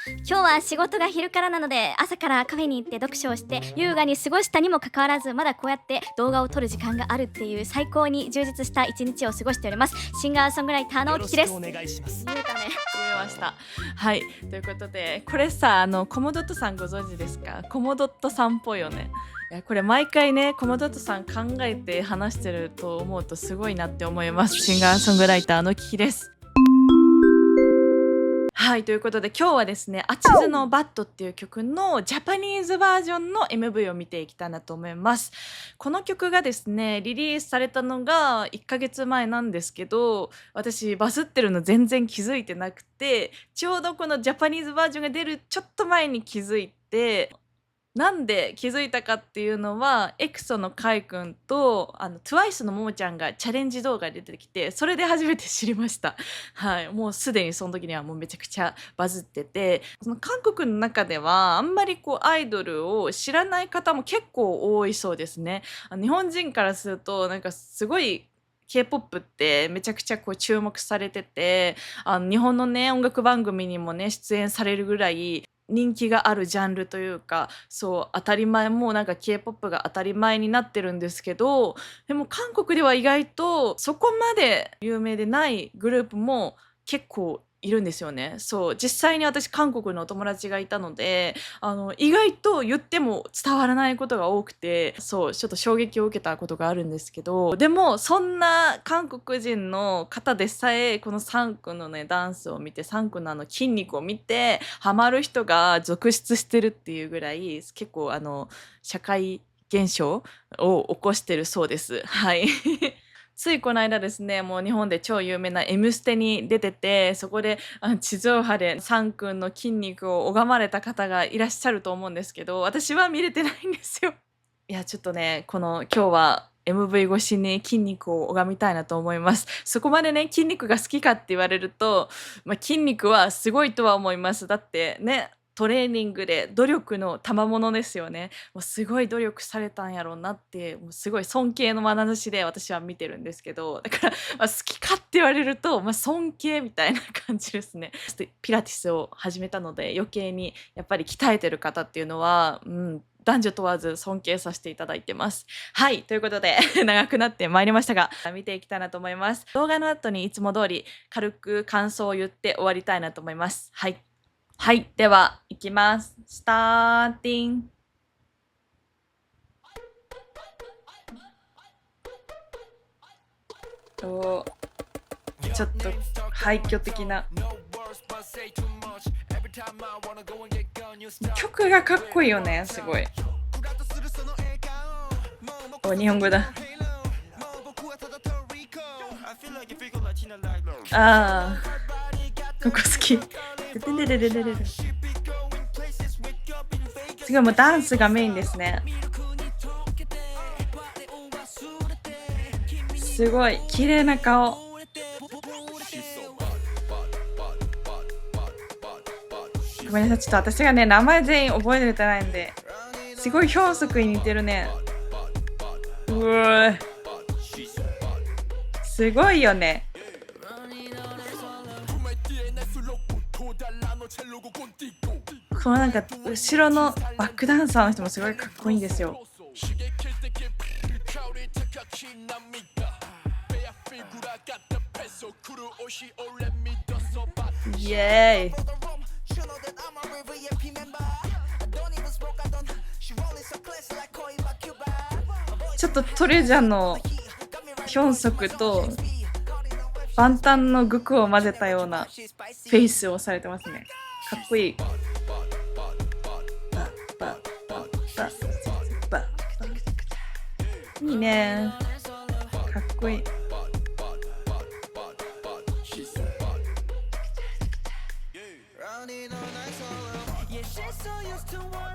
今日は仕事が昼からなので朝からカフェに行って読書をして優雅に過ごしたにもかかわらずまだこうやって動画を撮る時間があるっていう最高に充実した一日を過ごしております。シンガーソングライターのキキです。よろしくお願いします。言えたね。言えました。はい、ということでこれさコモドットさんご存知ですか？コモドットさんっぽいよね。いやこれ毎回ねコモドットさん考えて話してると思うとすごいなって思います。シンガーソングライターのキキです。はい、ということで今日はですねアチズのバットっていう曲のジャパニーズバージョンの MV を見ていきたいなと思います。この曲がですねリリースされたのが1ヶ月前なんですけど、私バズってるの全然気づいてなくて、ちょうどこのジャパニーズバージョンが出るちょっと前に気づいて、なんで気づいたかっていうのはエクソのカイくんとTWICE のももちゃんがチャレンジ動画で出てきて、それで初めて知りました。はい、もうすでにその時にはもうめちゃくちゃバズってて、その韓国の中ではあんまりこうアイドルを知らない方も結構多いそうですね。日本人からするとなんかすごいK-POP ってめちゃくちゃこう注目されてて、日本のね音楽番組にもね出演されるぐらい人気があるジャンルというか、そう当たり前、もうなんか K-POP が当たり前になってるんですけど、でも韓国では意外とそこまで有名でないグループも結構いるんですよね。そう実際に私韓国のお友達がいたので、意外と言っても伝わらないことが多くて、そうちょっと衝撃を受けたことがあるんですけど、でもそんな韓国人の方でさえこのサン君のねダンスを見て、サン君の筋肉を見てハマる人が続出してるっていうぐらい結構社会現象を起こしてるそうです。はいついこの間ですね、もう日本で超有名な「M ステ」に出てて、そこで地上波でサン君の筋肉を拝まれた方がいらっしゃると思うんですけど、私は見れてないんですよ。いやちょっとね今日は MV 越しに筋肉を拝みたいなと思います。そこまでね筋肉が好きかって言われると、筋肉はすごいとは思います。だってねトレーニングで努力の賜物ですよね。もうすごい努力されたんやろうなって、もうすごい尊敬の眼差しで私は見てるんですけど、だから、好きかって言われると、尊敬みたいな感じですね。ちょっとピラティスを始めたので余計にやっぱり鍛えてる方っていうのは、男女問わず尊敬させていただいてます。はい、ということで長くなってまいりましたが、見ていきたいなと思います。動画の後にいつも通り軽く感想を言って終わりたいなと思います。はい。はい、では行きます。スターティン。ちょっと廃墟的な曲がかっこいいよね。すごい。日本語だ。ここ好き。すごい、もうダンスがメインですね。すごい綺麗な顔。ごめんなさい、ちょっと私がね名前全員覚えてないんで、すごいヒョンソクに似てるね。すごいよね。このなんか後ろのバックダンサーの人もすごいかっこいいんですよ。イエーイ。ちょっとトレジャのヒョンソクとバンタンのグクを混ぜたようなフェイスをされてますね。かっこいい。いいね。かっこいい。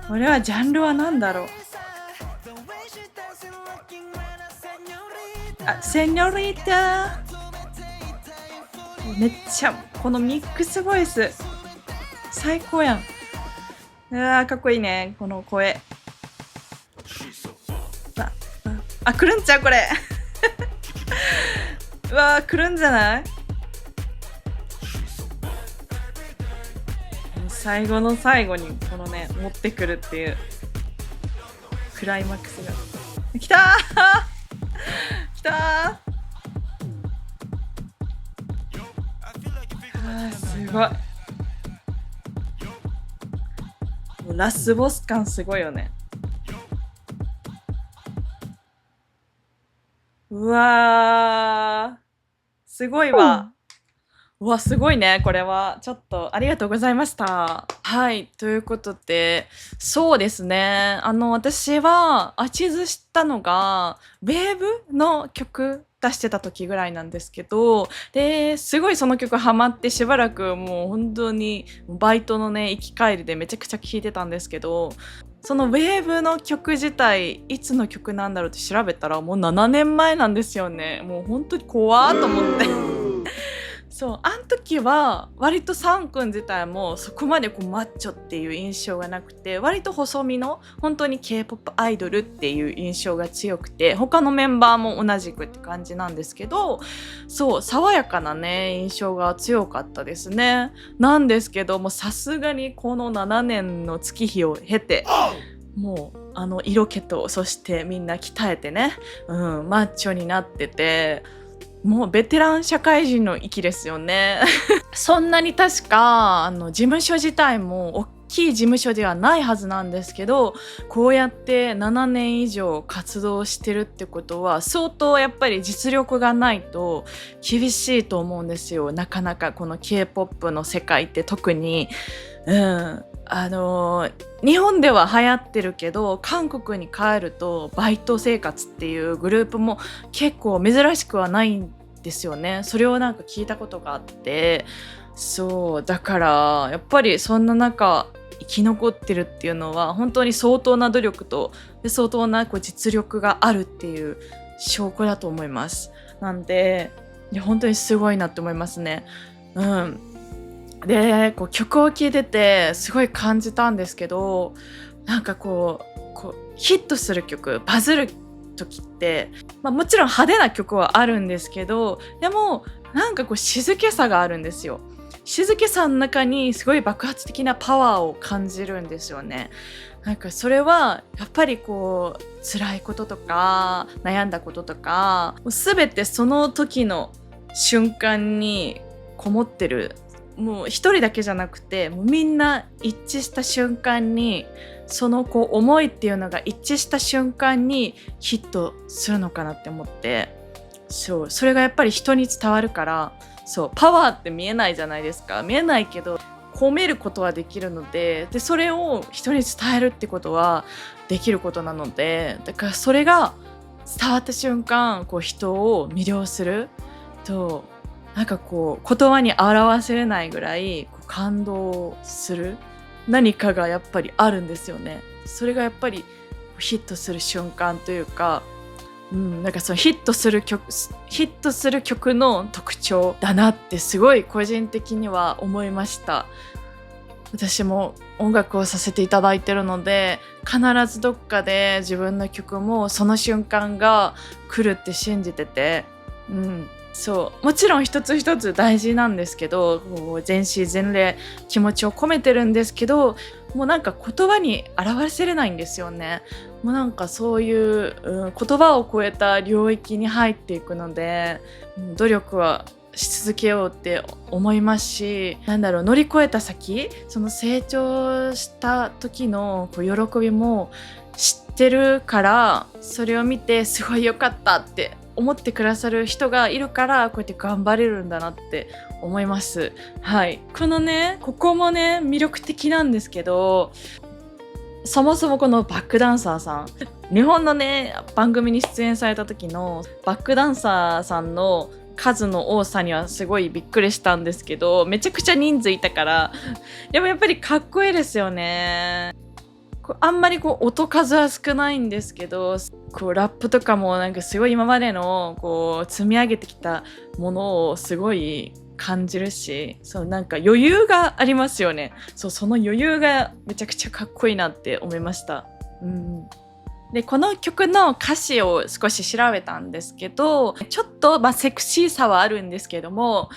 これはジャンルは何だろう。セニョリータ。めっちゃこのミックスボイス最高やん。かっこいいねこの声。来るんちゃうこれうわ来るんじゃない。最後の最後にこのね持ってくるっていうクライマックスが来たー来たーすごい。ラスボス感すごいよね。うわーすごいわ。うわすごいね。これはちょっとありがとうございました。はい、ということで、そうですね、私はアチズ知ったのがウェーブの曲出してた時ぐらいなんですけど、ですごいその曲ハマって、しばらくもう本当にバイトのね行き帰りでめちゃくちゃ聴いてたんですけど、そのウェーブの曲自体いつの曲なんだろうって調べたらもう7年前なんですよね。もう本当に怖ーと思ってそう、あん時は割とサン君自体もそこまでこうマッチョっていう印象がなくて、割と細身の本当に K-POP アイドルっていう印象が強くて、他のメンバーも同じくって感じなんですけど、そう爽やかなね印象が強かったですね。なんですけども、さすがにこの7年の月日を経て、もう色気とそしてみんな鍛えてね、マッチョになってて、もうベテラン社会人の域ですよねそんなに確か事務所自体も大きい事務所ではないはずなんですけど、こうやって7年以上活動してるってことは相当やっぱり実力がないと厳しいと思うんですよ。なかなかこの K-POP の世界って特に、日本では流行ってるけど韓国に帰るとバイト生活っていうグループも結構珍しくはないんですよね。それをなんか聞いたことがあって、そうだからやっぱりそんな中生き残ってるっていうのは本当に相当な努力と相当なこう実力があるっていう証拠だと思います。なんでいや本当にすごいなって思いますね。でこう曲を聴いててすごい感じたんですけど、なんかこうヒットする曲、バズる時って、もちろん派手な曲はあるんですけど、でもなんかこう静けさがあるんですよ。静けさの中にすごい爆発的なパワーを感じるんですよね。なんかそれはやっぱりこう辛いこととか悩んだこととかもう全てその時の瞬間にこもってる。もう一人だけじゃなくてもうみんな一致した瞬間にそのこう思いっていうのが一致した瞬間にヒットするのかなって思って、それがやっぱり人に伝わるから、パワーって見えないじゃないですか。見えないけど込めることはできるので、それを人に伝えるってことはできることなので、だからそれが伝わった瞬間こう人を魅了すると、なんかこう言葉に表せれないぐらいこう感動する何かがやっぱりあるんですよね。それがやっぱりヒットする瞬間というか、なんかそのヒットする曲の特徴だなってすごい個人的には思いました。私も音楽をさせていただいてるので、必ずどっかで自分の曲もその瞬間が来るって信じてて、もちろん一つ一つ大事なんですけど、もう全身全霊気持ちを込めてるんですけど、もうなんか言葉に表せれないんですよね。もうなんかそういう、言葉を超えた領域に入っていくので、努力はし続けようって思いますし、乗り越えた先、その成長した時のこう喜びも知ってるから、それを見てすごい良かったって思ってくださる人がいるからこうやって頑張れるんだなって思います。はい、ここもね魅力的なんですけど、そもそもこのバックダンサーさん、日本のね番組に出演された時のバックダンサーさんの数の多さにはすごいびっくりしたんですけど、めちゃくちゃ人数いたから、でもやっぱりかっこいいですよね。あんまりこう音数は少ないんですけど、こうラップとかもなんかすごい今までのこう積み上げてきたものをすごい感じるし、なんか余裕がありますよね。その余裕がめちゃくちゃかっこいいなって思いました。でこの曲の歌詞を少し調べたんですけど、ちょっと、セクシーさはあるんですけども、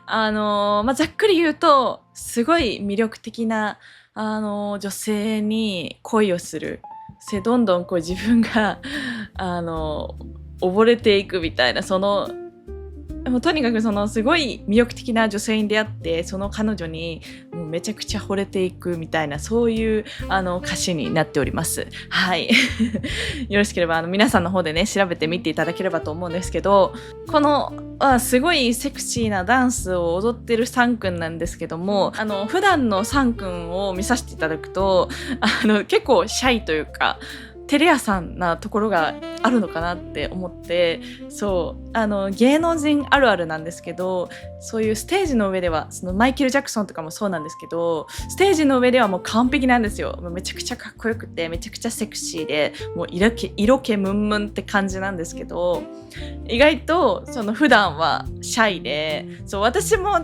ざっくり言うとすごい魅力的な女性に恋をする。どんどんこう自分が溺れていくみたいな、もうとにかくすごい魅力的な女性に出会って、その彼女にもうめちゃくちゃ惚れていくみたいな、そういう歌詞になっております。はい。よろしければ皆さんの方でね、調べてみていただければと思うんですけど、このすごいセクシーなダンスを踊ってるサン君なんですけども、普段のサン君を見させていただくと、結構シャイというか、テレ屋さんなところがあるのかなって思って、芸能人あるあるなんですけど、そういうステージの上ではマイケル・ジャクソンとかもそうなんですけど、ステージの上ではもう完璧なんですよ。めちゃくちゃかっこよくて、めちゃくちゃセクシーで、もう色気ムンムンって感じなんですけど、意外と普段はシャイで、私も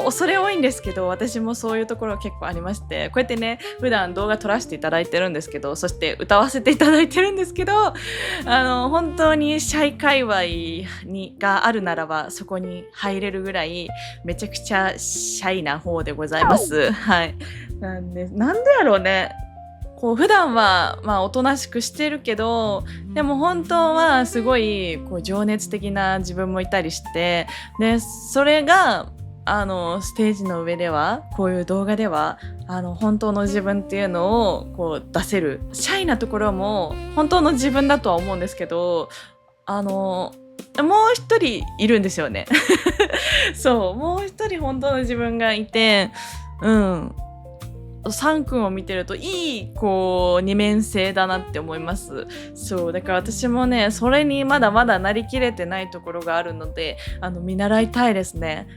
恐れ多いんですけど、私もそういうところ結構ありまして、こうやってね、普段動画撮らせていただいてるんですけど、そして歌わせていただいてるんですけど、本当にシャイ界隈があるならばそこに入れるぐらいめちゃくちゃシャイな方でございます。はい。なんでやろうね。こう普段はおとなしくしてるけど、でも本当はすごい情熱的な自分もいたりして、でそれがステージの上では、こういう動画では本当の自分っていうのを出せる。シャイなところも本当の自分だとは思うんですけど、もう一人いるんですよね。もう一人本当の自分がいて、サン君を見てるといい二面性だなって思います。だから私もね、それにまだまだなりきれてないところがあるので、見習いたいですね。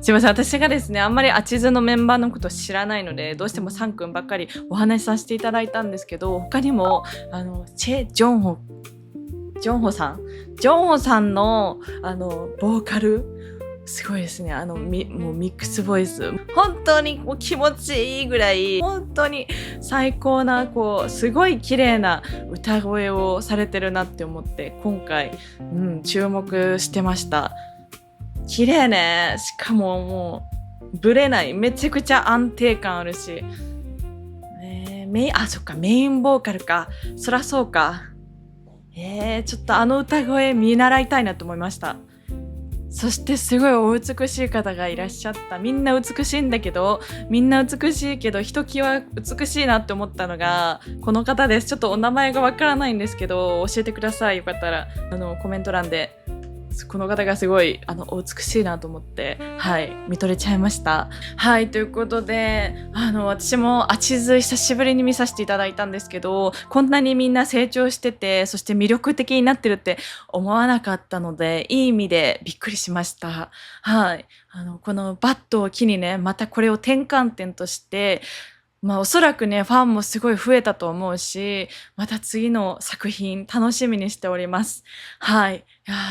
すいません、私がですね、あんまりアチズのメンバーのこと知らないので、どうしてもサン君ばっかりお話しさせていただいたんですけど、他にもチェ・ジョンホさんのボーカルすごいですね。もうミックスボイス。本当に気持ちいいぐらい、本当に最高な、すごい綺麗な歌声をされてるなって思って、今回、注目してました。綺麗ね。しかももう、ブレない。めちゃくちゃ安定感あるし。そっか、メインボーカルか。そらそうか。ちょっと歌声見習いたいなと思いました。そしてすごいお美しい方がいらっしゃった。みんな美しいんだけど、ひときわ美しいなって思ったのが、この方です。ちょっとお名前がわからないんですけど、教えてください。よかったら、コメント欄で。この方がすごい、お美しいなと思って、はい、見とれちゃいました。はい、ということで、私もアチズ久しぶりに見させていただいたんですけど、こんなにみんな成長してて、そして魅力的になってるって思わなかったので、いい意味でびっくりしました。はい。このバットを機にね、またこれを転換点として、おそらくね、ファンもすごい増えたと思うし、また次の作品楽しみにしております。はい。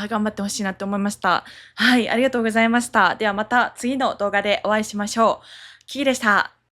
頑張ってほしいなって思いました。はい、ありがとうございました。ではまた次の動画でお会いしましょう。キキでした。